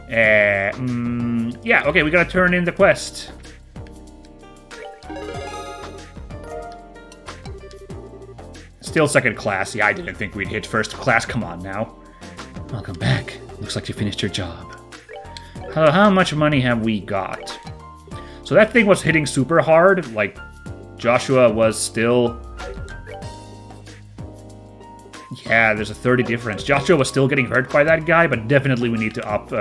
Yeah, okay, we gotta turn in the quest. Still second class. Yeah, I didn't think we'd hit first class. Come on now. Welcome back. Looks like you finished your job. How much money have we got? So that thing was hitting super hard. Like, Joshua was still... Yeah, there's a 30 difference. Joshua was still getting hurt by that guy, but definitely we need to up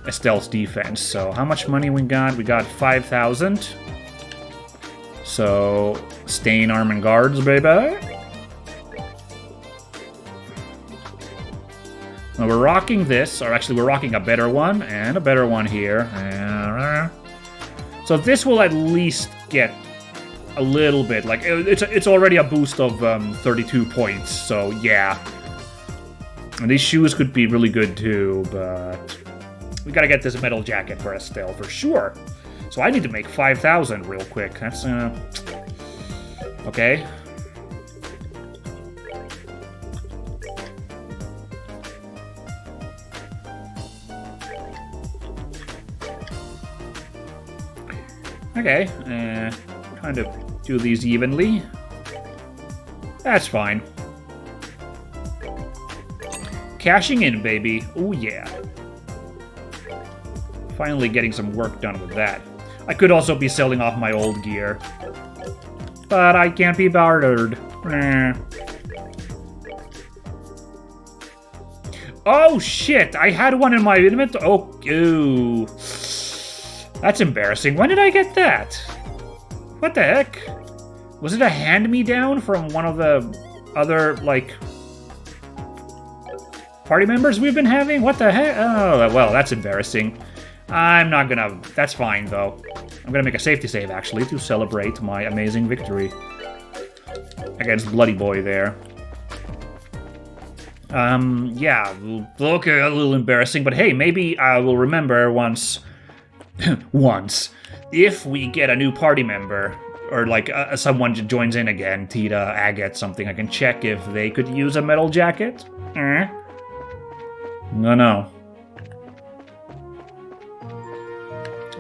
Estelle's defense. So how much money we got? We got 5,000. So, Stain Arm and Guards, baby. Now we're rocking this, or actually we're rocking a better one, and a better one here. So this will at least get a little bit, like, it's already a boost of 32 points, so yeah. And these shoes could be really good too, but we gotta get this metal jacket for Estelle, for sure. So I need to make 5,000 real quick, that's, okay. Okay, trying to do these evenly. That's fine. Cashing in, baby. Oh yeah. Finally getting some work done with that. I could also be selling off my old gear. But I can't be bartered. Oh shit, I had one in my inventory. Oh, ew. That's embarrassing. When did I get that? What the heck? Was it a hand-me-down from one of the other, like, party members we've been having? What the heck? Oh, well, that's embarrassing. I'm not gonna... That's fine, though. I'm gonna make a safety save, actually, to celebrate my amazing victory against Bloody Boy there. Yeah, okay, a little embarrassing, but hey, maybe I will remember once... once. If we get a new party member, or like someone joins in again, Tita, Agate, something, I can check if they could use a metal jacket. No.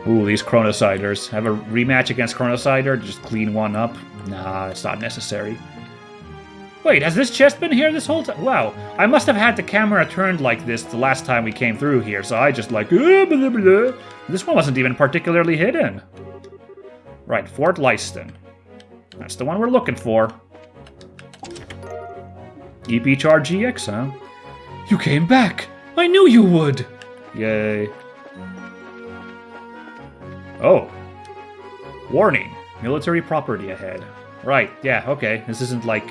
Ooh, these Chronociders. Have a rematch against Chronocider, just clean one up? Nah, it's not necessary. Wait, has this chest been here this whole time? Wow, I must have had the camera turned like this the last time we came through here, so I just like... Blah, blah, blah. This one wasn't even particularly hidden. Right, Fort Leiston. That's the one we're looking for. EP Charge GX, huh? You came back! I knew you would! Yay. Oh. Warning. Military property ahead. Right, yeah, okay. This isn't like...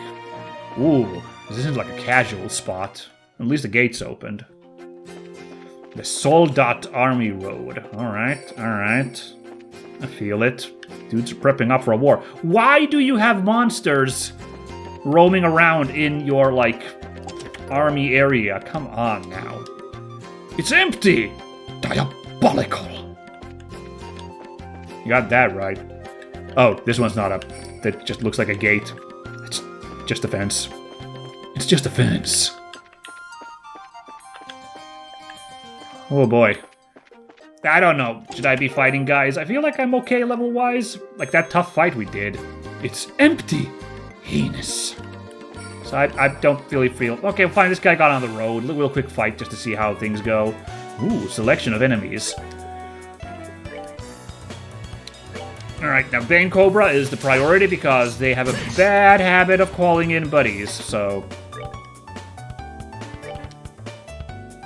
Ooh, this isn't like a casual spot. At least the gate's opened. The Soldat Army Road. Alright. I feel it. Dudes are prepping up for a war. Why do you have monsters roaming around in your, like, army area? Come on now. It's empty! Diabolical! You got that right. Oh, this one's not up. That just looks like a gate. It's just a fence. It's just a fence. Oh boy. I don't know. Should I be fighting guys? I feel like I'm okay level-wise. Like that tough fight we did. It's empty. Heinous. So I don't really feel... Okay, fine, this guy got on the road. A real quick fight just to see how things go. Ooh, selection of enemies. Alright, now Bane Cobra is the priority because they have a bad habit of calling in buddies, so...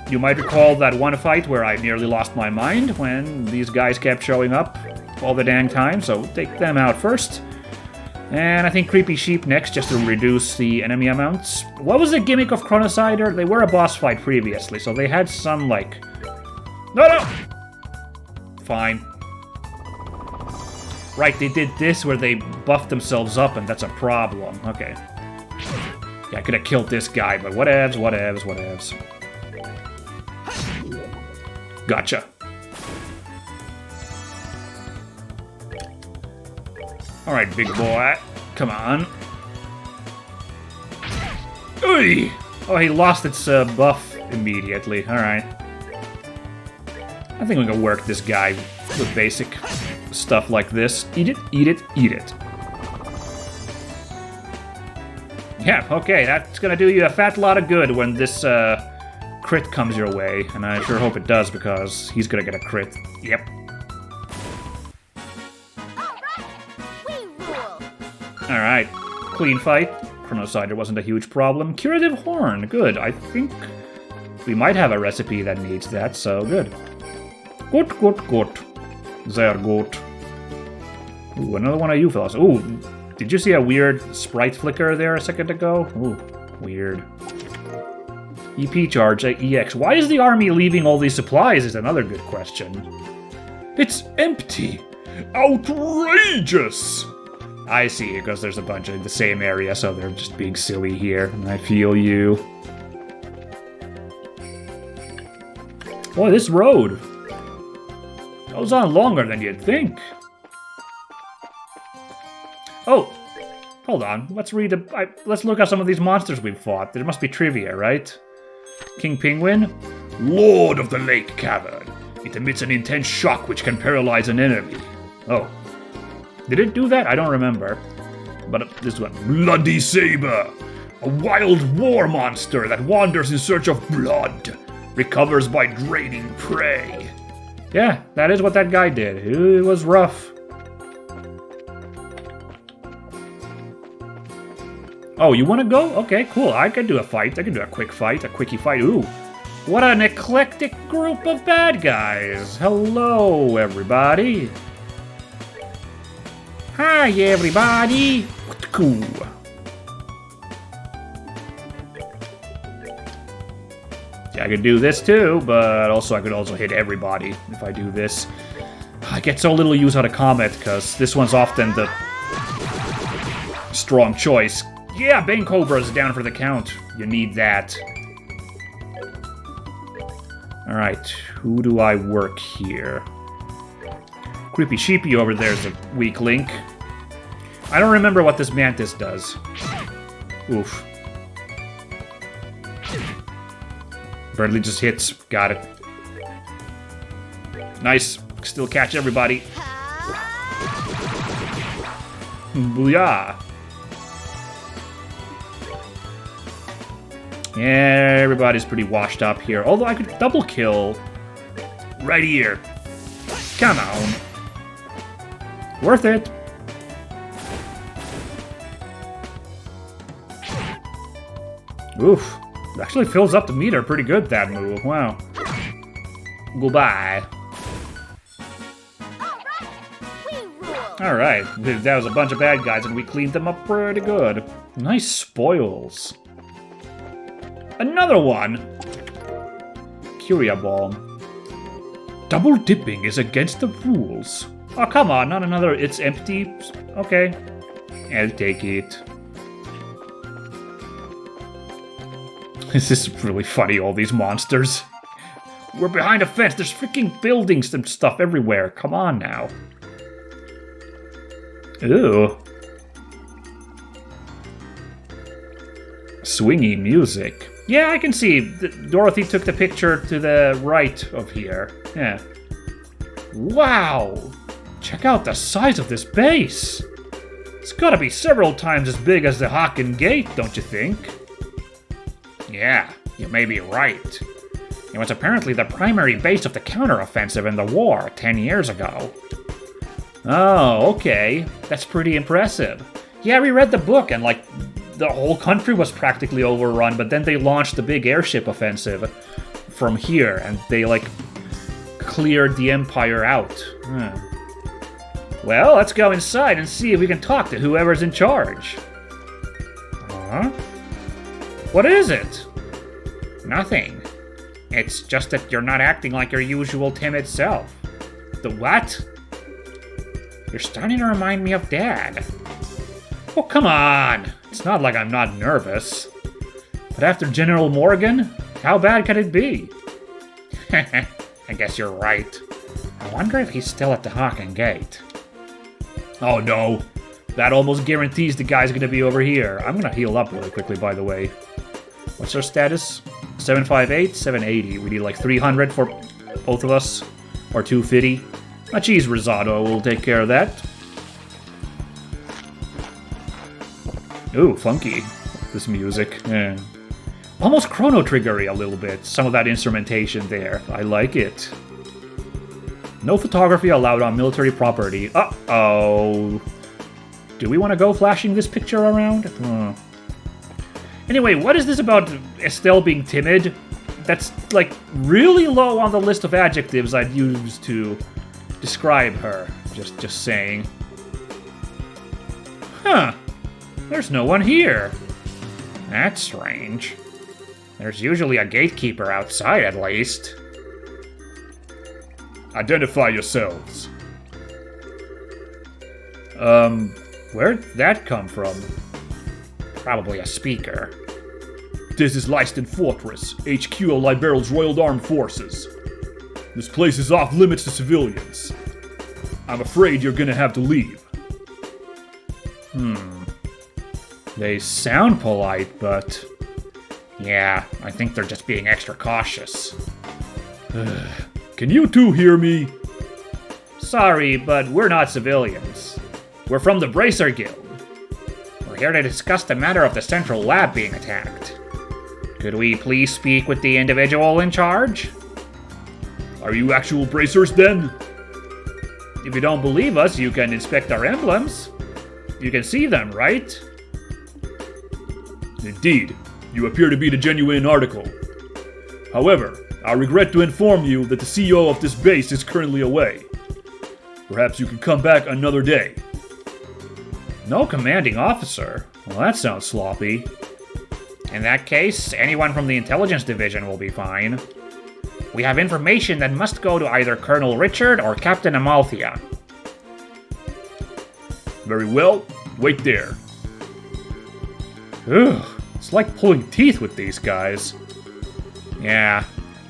You might recall that one fight where I nearly lost my mind when these guys kept showing up all the dang time, so take them out first. And I think Creepy Sheep next, just to reduce the enemy amounts. What was the gimmick of Chronocider? They were a boss fight previously, so they had some, like... No! Fine. Right, they did this where they buffed themselves up, and that's a problem. Okay. Yeah, I could have killed this guy, but whatevs. Gotcha. Alright, big boy. Come on. Oy! Oh, he lost its buff immediately. Alright. I think we can work this guy with basic stuff like this. Eat it, eat it, eat it. Yeah, okay, that's gonna do you a fat lot of good when this crit comes your way, and I sure hope it does because he's gonna get a crit. Yep. Alright, clean fight. Chronocider wasn't a huge problem. Curative Horn, good. I think we might have a recipe that needs that, so good. Good, good, good. Sehr good. Ooh, another one of you fellas. Ooh, did you see a weird sprite flicker there a second ago? Ooh, weird. EP charge at EX. Why is the army leaving all these supplies is another good question. It's empty. Outrageous! I see, because there's a bunch in the same area, so they're just being silly here. I feel you. Boy, this road goes on longer than you'd think. Oh, hold on. Let's read. Let's look at some of these monsters we've fought. There must be trivia, right? King Penguin, Lord of the Lake Cavern. It emits an intense shock which can paralyze an enemy. Oh. Did it do that? I don't remember. But this one. Bloody Saber! A wild war monster that wanders in search of blood. Recovers by draining prey. Yeah, that is what that guy did. It was rough. Oh, you want to go? Okay, cool. I can do a fight. I can do a quick fight. A quickie fight. Ooh. What an eclectic group of bad guys. Hello, everybody. Hi, everybody! Cool. Yeah, I could do this too, but also I could also hit everybody if I do this. I get so little use out of Comet, because this one's often the strong choice. Yeah, Bane Cobra's down for the count. You need that. Alright, who do I work here? Creepy Sheepy over there is a weak link. I don't remember what this Mantis does. Oof. Bradley just hits. Got it. Nice. Still catch everybody. Booyah. Yeah, everybody's pretty washed up here. Although I could double kill right here. Come on. Worth it. Oof. It actually fills up the meter pretty good, that move. Wow. Goodbye. Alright. That was a bunch of bad guys and we cleaned them up pretty good. Nice spoils. Another one! Curia Bomb. Double dipping is against the rules. Oh, come on, not another it's empty. Okay. I'll take it. This is really funny, all these monsters. We're behind a fence. There's freaking buildings and stuff everywhere. Come on now. Ew. Swingy music. Yeah, I can see. Dorothy took the picture to the right of here. Yeah. Wow! Check out the size of this base! It's gotta be several times as big as the Haken Gate, don't you think? Yeah, you may be right. It was apparently the primary base of the counteroffensive in the war 10 years ago. Oh, okay. That's pretty impressive. Yeah, we read the book and, like, the whole country was practically overrun, but then they launched the big airship offensive from here, and they, like, cleared the Empire out. Well, let's go inside and see if we can talk to whoever's in charge. Huh? What is it? Nothing. It's just that you're not acting like your usual timid self. The what? You're starting to remind me of Dad. Oh, come on! It's not like I'm not nervous. But after General Morgan, how bad can it be? I guess you're right. I wonder if he's still at the Haken Gate. Oh no. That almost guarantees the guy's gonna be over here. I'm gonna heal up really quickly, by the way. What's our status? 758, 780. We need like 300 for both of us. Or 250. A cheese risotto will take care of that. Ooh, funky. This music. Yeah. Almost Chrono Trigger-y a little bit. Some of that instrumentation there. I like it. No photography allowed on military property. Uh-oh. Do we want to go flashing this picture around? Anyway, what is this about Estelle being timid? That's, like, really low on the list of adjectives I'd use to describe her. Just saying. Huh. There's no one here. That's strange. There's usually a gatekeeper outside, at least. Identify yourselves. Where'd that come from? Probably a speaker. This is Leiston Fortress, HQ of Liberal's Royal Armed Forces. This place is off limits to civilians. I'm afraid you're gonna have to leave. They sound polite, but... yeah, I think they're just being extra cautious. Can you two hear me? Sorry, but we're not civilians. We're from the Bracer Guild. We're here to discuss the matter of the central lab being attacked. Could we please speak with the individual in charge? Are you actual bracers, then? If you don't believe us, you can inspect our emblems. You can see them, right? Indeed, you appear to be the genuine article. However, I regret to inform you that the CEO of this base is currently away. Perhaps you can come back another day. No commanding officer? Well, that sounds sloppy. In that case, anyone from the intelligence division will be fine. We have information that must go to either Colonel Richard or Captain Amalthea. Very well, wait there. Ugh, it's like pulling teeth with these guys. Yeah,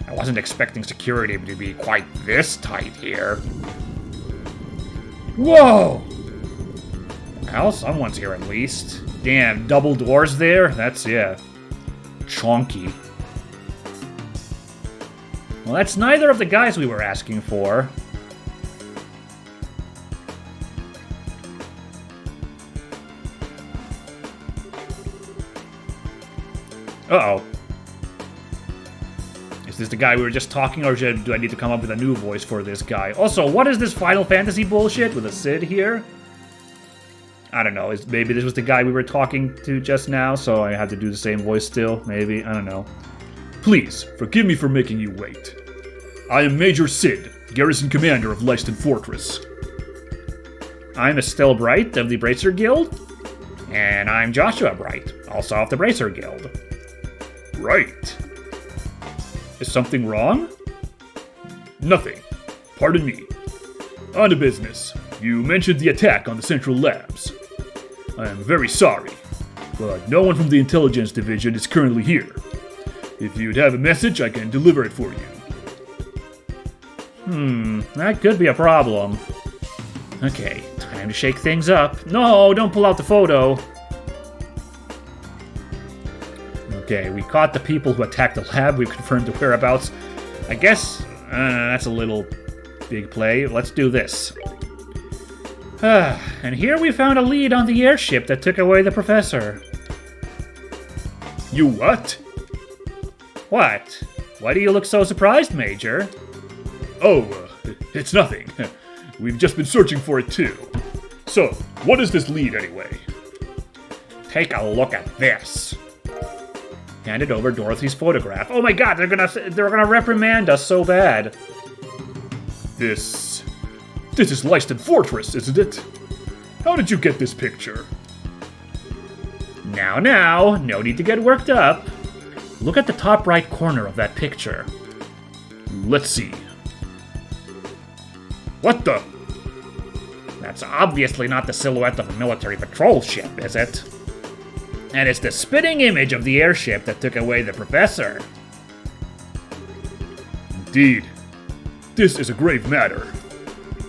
I wasn't expecting security to be quite this tight here. Whoa! Well, someone's here at least. Damn, double doors there? That's, yeah, chonky. Well, that's neither of the guys we were asking for. Uh-oh. Is this the guy we were just talking, or do I need to come up with a new voice for this guy? Also, what is this Final Fantasy bullshit with a Sid here? I don't know. Maybe this was the guy we were talking to just now, so I have to do the same voice still, maybe? I don't know. Please, forgive me for making you wait. I am Major Sid, Garrison Commander of Leiston Fortress. I'm Estelle Bright of the Bracer Guild. And I'm Joshua Bright, also of the Bracer Guild. Right. Is something wrong? Nothing. Pardon me. On to business. You mentioned the attack on the central labs. I am very sorry, but no one from the intelligence division is currently here. If you'd have a message, I can deliver it for you. That could be a problem. Okay, time to shake things up. No, don't pull out the photo. Okay, we caught the people who attacked the lab. We've confirmed the whereabouts. I guess that's a little big play. Let's do this. And here we found a lead on the airship that took away the professor. You what? What? Why do you look so surprised, Major? Oh, it's nothing. We've just been searching for it too. So, what is this lead anyway? Take a look at this. Handed over Dorothy's photograph. Oh my god, they're gonna reprimand us so bad. This is Leiston Fortress, isn't it? How did you get this picture? Now, no need to get worked up. Look at the top right corner of that picture. Let's see. What the? That's obviously not the silhouette of a military patrol ship, is it? And it's the spitting image of the airship that took away the professor. Indeed. This is a grave matter.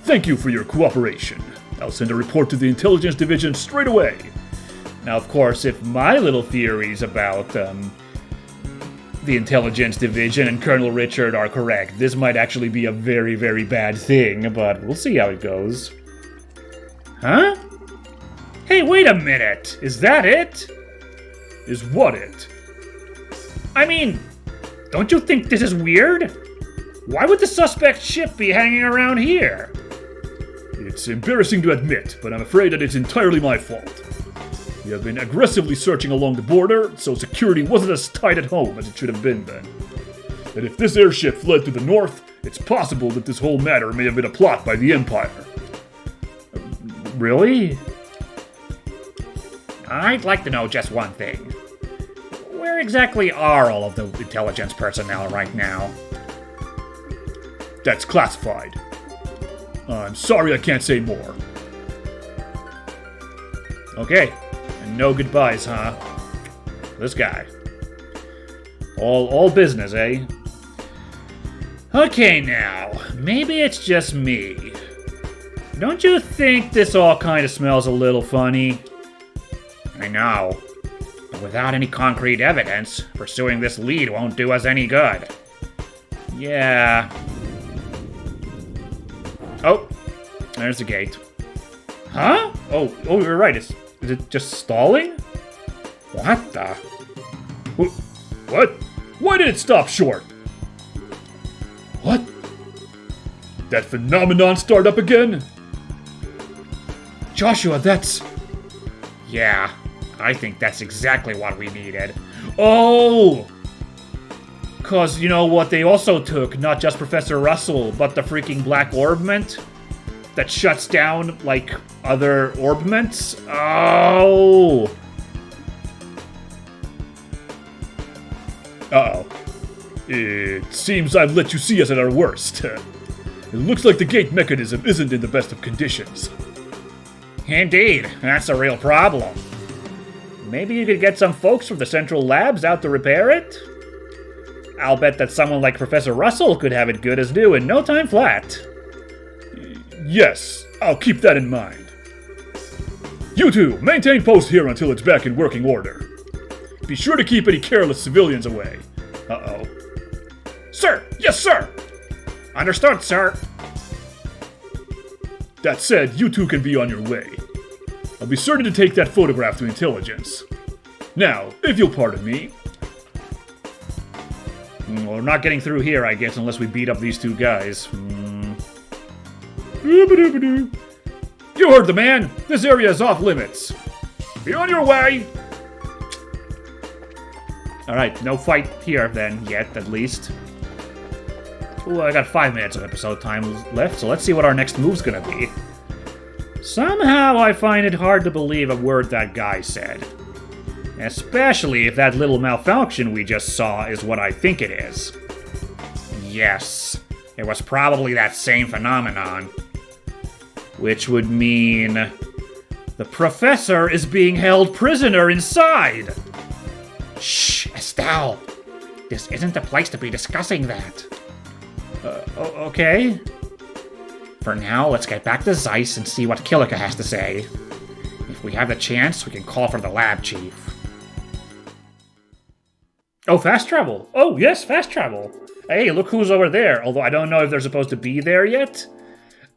Thank you for your cooperation. I'll send a report to the intelligence division straight away. Now, of course, if my little theories about the the intelligence division and Colonel Richard are correct. This might actually be a very, very bad thing, but we'll see how it goes. Huh? Hey, wait a minute! Is that it? Is what it? I mean, don't you think this is weird? Why would the suspect ship be hanging around here? It's embarrassing to admit, but I'm afraid that it's entirely my fault. We have been aggressively searching along the border, so security wasn't as tight at home as it should have been then. And if this airship fled to the north, it's possible that this whole matter may have been a plot by the Empire. Really? I'd like to know just one thing. Where exactly are all of the intelligence personnel right now? That's classified. I'm sorry I can't say more. Okay, and no goodbyes, huh? This guy. All business, eh? Okay now, maybe it's just me. Don't you think this all kind of smells a little funny? I know. But without any concrete evidence, pursuing this lead won't do us any good. Yeah. Oh, there's the gate. Huh? Oh, you're right. Is it just stalling? What the? What? Why did it stop short? What? That phenomenon start up again? Joshua, that's... Yeah, I think that's exactly what we needed. Oh! 'Cause you know what they also took? Not just Professor Russell, but the freaking black orbment that shuts down, like, other orbments? Oh! Uh-oh. It seems I've let you see us at our worst. It looks like the gate mechanism isn't in the best of conditions. Indeed, that's a real problem. Maybe you could get some folks from the central labs out to repair it? I'll bet that someone like Professor Russell could have it good as new in no time flat. Yes, I'll keep that in mind. You two, maintain post here until it's back in working order. Be sure to keep any careless civilians away. Uh-oh. Sir! Yes, sir! Understood, sir. That said, you two can be on your way. I'll be certain to take that photograph to intelligence. Now, if you'll pardon me. Well, we're not getting through here, I guess, unless we beat up these two guys. You heard the man! This area is off limits. Be on your way! Alright, no fight here then, yet, at least. Ooh, I got 5 minutes of episode time left, so let's see what our next move's gonna be. Somehow I find it hard to believe a word that guy said. Especially if that little malfunction we just saw is what I think it is. Yes, it was probably that same phenomenon. Which would mean... the professor is being held prisoner inside! Shh, Estelle! This isn't the place to be discussing that. Okay. For now, let's get back to Zeiss and see what Killica has to say. If we have the chance, we can call for the lab chief. Oh, fast travel! Oh, yes, fast travel! Hey, look who's over there, although I don't know if they're supposed to be there yet.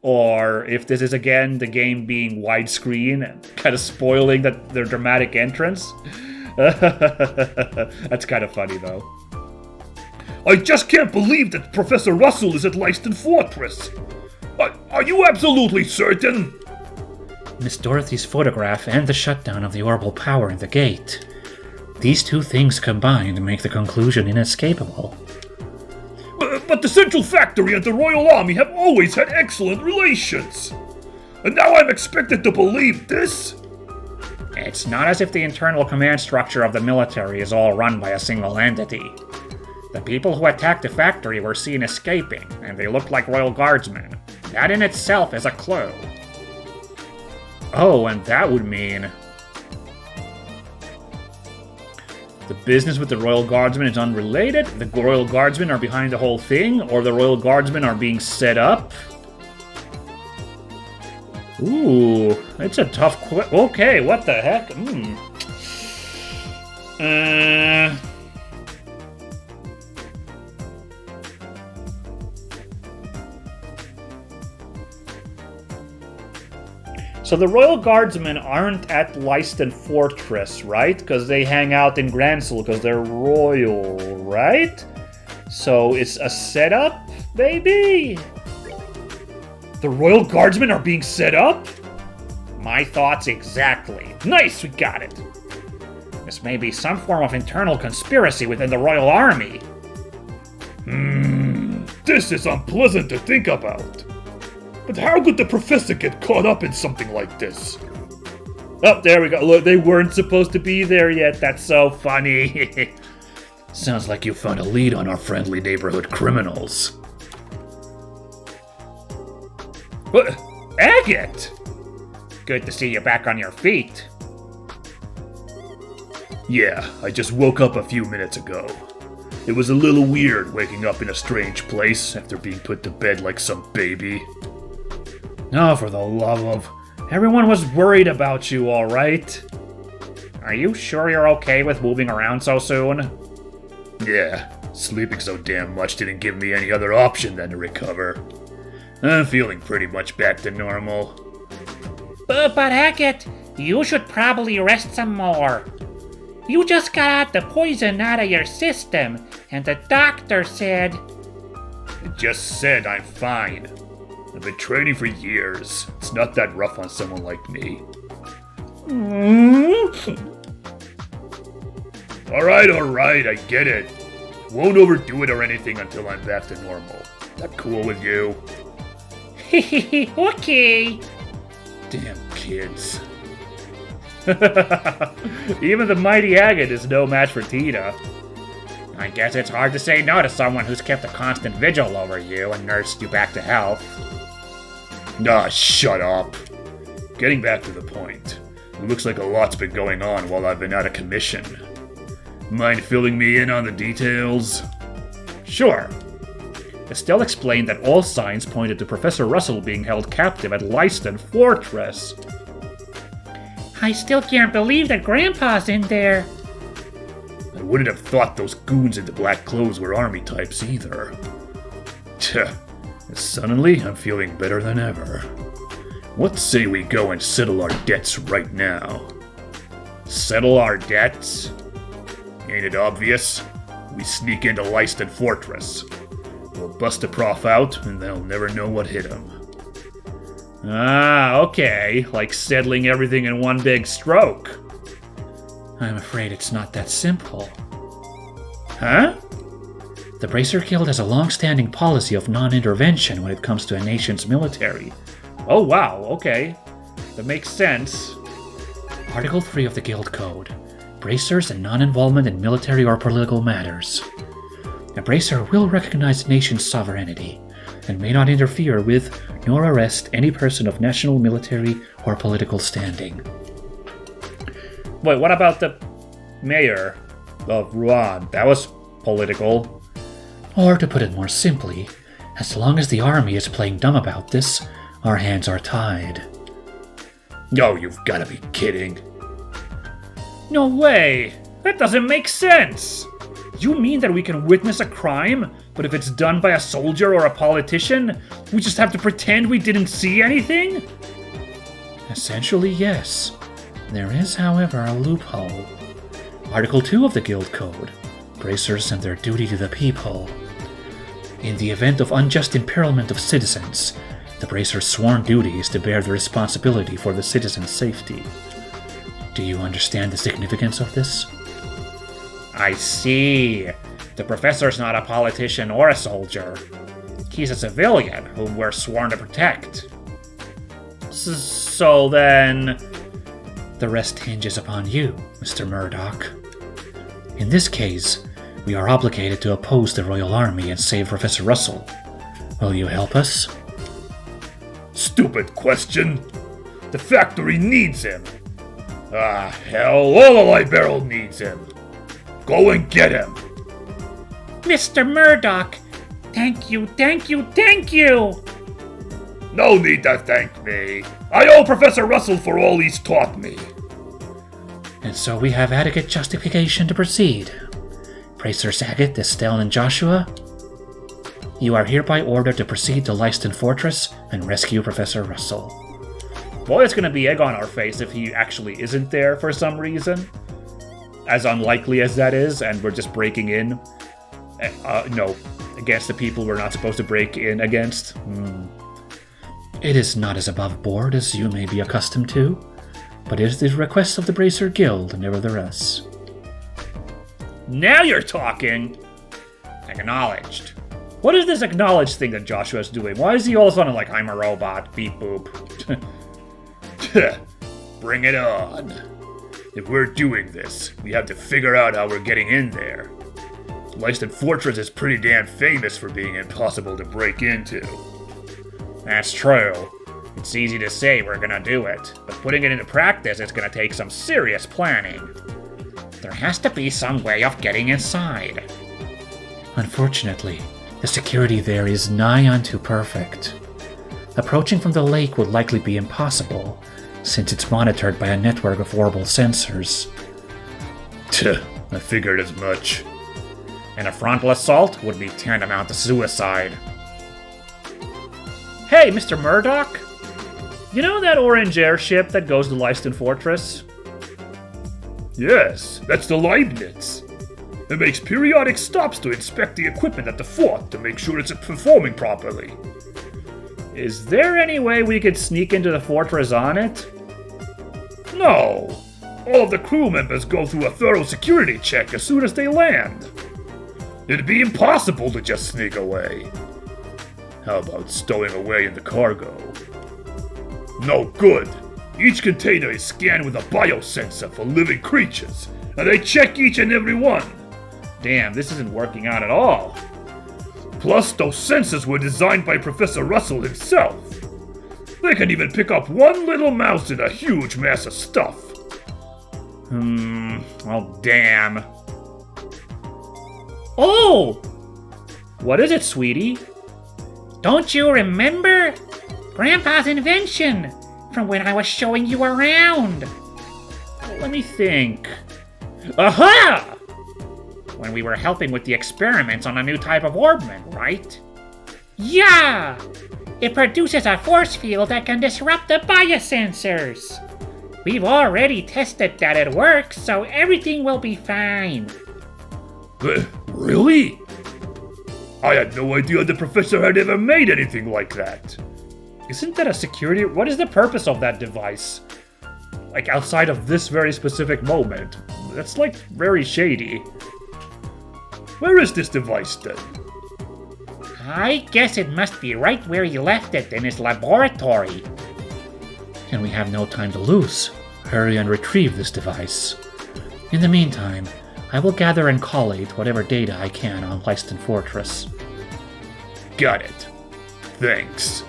Or if this is, again, the game being widescreen and kind of spoiling their dramatic entrance. That's kind of funny, though. I just can't believe that Professor Russell is at Leiston Fortress. Are you absolutely certain? Miss Dorothy's photograph and the shutdown of the orbital power in the gate. These two things combined make the conclusion inescapable. But the Central Factory and the Royal Army have always had excellent relations. And now I'm expected to believe this? It's not as if the internal command structure of the military is all run by a single entity. The people who attacked the factory were seen escaping, and they looked like Royal Guardsmen. That in itself is a clue. Oh, and that would mean... the business with the Royal Guardsmen is unrelated, the Royal Guardsmen are behind the whole thing, or the Royal Guardsmen are being set up? Ooh, it's a tough okay, what the heck? So the Royal Guardsmen aren't at Leiston Fortress, right? Because they hang out in Gransel because they're royal, right? So it's a setup, maybe? The Royal Guardsmen are being set up? My thoughts exactly. Nice, we got it. This may be some form of internal conspiracy within the Royal Army. This is unpleasant to think about. But how could the professor get caught up in something like this? Oh, there we go. Look, they weren't supposed to be there yet. That's so funny. Sounds like you found a lead on our friendly neighborhood criminals. What? Agate! Good to see you back on your feet. Yeah, I just woke up a few minutes ago. It was a little weird waking up in a strange place after being put to bed like some baby. Oh, for the love of... Everyone was worried about you, all right? Are you sure you're okay with moving around so soon? Yeah, sleeping so damn much didn't give me any other option than to recover. I'm feeling pretty much back to normal. But Hackett, you should probably rest some more. You just got the poison out of your system, and the doctor said... It just said I'm fine. I've been training for years. It's not that rough on someone like me. Alright, I get it. Won't overdo it or anything until I'm back to normal. That cool with you? Okay. Damn kids. Even the mighty Agate is no match for Tina. I guess it's hard to say no to someone who's kept a constant vigil over you and nursed you back to health. Nah, shut up. Getting back to the point. It looks like a lot's been going on while I've been out of commission. Mind filling me in on the details? Sure. Estelle explained that all signs pointed to Professor Russell being held captive at Leiston Fortress. I still can't believe that Grandpa's in there. I wouldn't have thought those goons in the black clothes were army types either. Suddenly, I'm feeling better than ever. What say we go and settle our debts right now? Settle our debts? Ain't it obvious? We sneak into Leiston Fortress. We'll bust the prof out, and they'll never know what hit him. Ah, okay. Like settling everything in one big stroke. I'm afraid it's not that simple. Huh? The Bracer Guild has a long-standing policy of non-intervention when it comes to a nation's military. Oh wow, okay. That makes sense. Article 3 of the Guild Code. Bracers and non-involvement in military or political matters. A Bracer will recognize the nation's sovereignty, and may not interfere with nor arrest any person of national, military, or political standing. Wait, what about the mayor of Rouen? That was political. Or, to put it more simply, as long as the army is playing dumb about this, our hands are tied. Oh, you've gotta be kidding. No way! That doesn't make sense! You mean that we can witness a crime, but if it's done by a soldier or a politician, we just have to pretend we didn't see anything? Essentially, yes. There is, however, a loophole. Article 2 of the Guild Code. Bracers and their duty to the people. In the event of unjust impairment of citizens, the Bracer's sworn duty is to bear the responsibility for the citizens' safety. Do you understand the significance of this? I see. The professor's not a politician or a soldier. He's a civilian whom we're sworn to protect. So then... The rest hinges upon you, Mr. Murdoch. In this case, we are obligated to oppose the Royal Army and save Professor Russell. Will you help us? Stupid question. The factory needs him. Ah, hell, all the Liberal needs him. Go and get him. Mr. Murdoch, thank you. No need to thank me. I owe Professor Russell for all he's taught me. And so we have adequate justification to proceed. Bracers Agate, Estelle, and Joshua, you are hereby ordered to proceed to Leiston Fortress and rescue Professor Russell. Boy, it's gonna be egg on our face if he actually isn't there for some reason. As unlikely as that is, and we're just breaking in. No, against the people we're not supposed to break in against. It is not as above board as you may be accustomed to, but it is the request of the Bracer Guild, nevertheless. Now you're talking! Acknowledged. What is this acknowledged thing that Joshua's doing? Why is he all of a sudden like, I'm a robot, beep boop? Bring it on. If we're doing this, we have to figure out how we're getting in there. Leiston Fortress is pretty damn famous for being impossible to break into. That's true. It's easy to say we're gonna do it, but putting it into practice is gonna take some serious planning. There has to be some way of getting inside. Unfortunately, the security there is nigh unto perfect. Approaching from the lake would likely be impossible, since it's monitored by a network of orbital sensors. I figured as much. And a frontal assault would be tantamount to suicide. Hey, Mr. Murdoch? You know that orange airship that goes to Leiston Fortress? Yes, that's the Leibniz. It makes periodic stops to inspect the equipment at the fort to make sure it's performing properly. Is there any way we could sneak into the fortress on it? No! All of the crew members go through a thorough security check as soon as they land. It'd be impossible to just sneak away. How about stowing away in the cargo? No good! Each container is scanned with a biosensor for living creatures, and they check each and every one. Damn, this isn't working out at all. Plus, those sensors were designed by Professor Russell himself. They can even pick up one little mouse in a huge mass of stuff. Well, damn. Oh! What is it, sweetie? Don't you remember? Grandpa's invention from when I was showing you around. Let me think. Aha! When we were helping with the experiments on a new type of orbment, right? Yeah! It produces a force field that can disrupt the biosensors. We've already tested that it works, so everything will be fine. Really? I had no idea the professor had ever made anything like that. Isn't that a security? What is the purpose of that device? Like, outside of this very specific moment. That's, like, very shady. Where is this device, then? I guess it must be right where he left it in his laboratory. And we have no time to lose. Hurry and retrieve this device. In the meantime, I will gather and collate whatever data I can on Leiston Fortress. Got it. Thanks.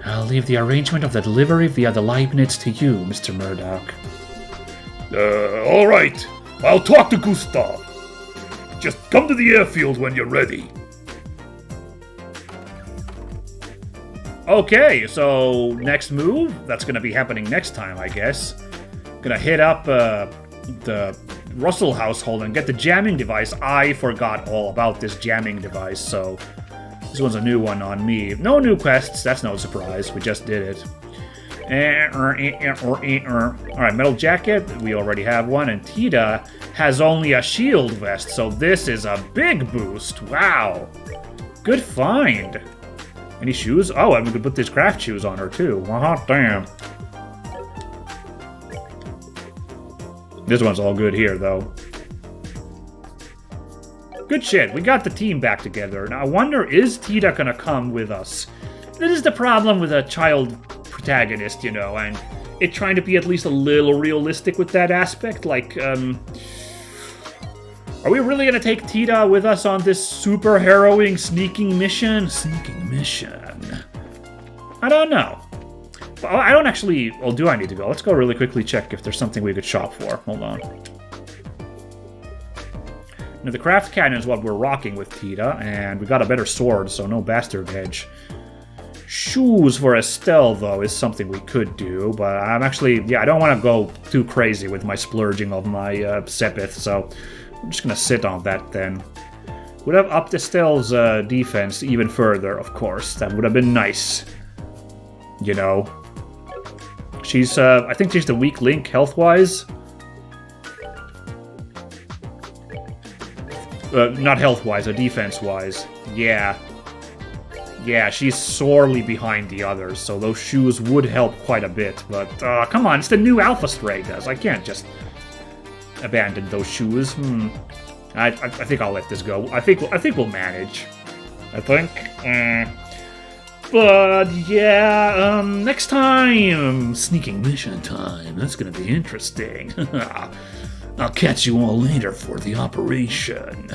I'll leave the arrangement of the delivery via the Leibniz to you, Mr. Murdoch. All right. I'll talk to Gustav. Just come to the airfield when you're ready. Okay, so next move, that's gonna be happening next time, I guess. Gonna hit up the Russell household and get the jamming device. I forgot all about this jamming device, so this one's a new one on me. No new quests, that's no surprise, we just did it. Alright, metal jacket, we already have one, and Tita has only a shield vest, so this is a big boost. Wow. Good find. Any shoes? Oh, and we could put these craft shoes on her too. Oh, damn. This one's all good here, though. Good shit. We got the team back together. Now, I wonder, is Tita gonna come with us? This is the problem with a child protagonist, you know, and it trying to be at least a little realistic with that aspect. Like, are we really gonna take Tita with us on this super harrowing sneaking mission? I don't know. I don't actually... Well, do I need to go? Let's go really quickly check if there's something we could shop for. Hold on. Now, the craft cannon is what we're rocking with Tita, and we got a better sword, so no bastard edge. Shoes for Estelle, though, is something we could do, but I'm actually... Yeah, I don't want to go too crazy with my splurging of my Sepith, so I'm just going to sit on that then. Would have upped Estelle's defense even further, of course. That would have been nice. You know. She's, I think she's the weak link health-wise. Not health-wise, defense-wise. Yeah. Yeah, she's sorely behind the others, so those shoes would help quite a bit. But, come on, it's the new Alpha Stray does. I can't just abandon those shoes. I think I'll let this go. I think we'll manage. I think. But yeah, next time, sneaking mission time. That's gonna be interesting. I'll catch you all later for the operation.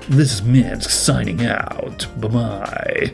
This is Minsk signing out. Bye-bye.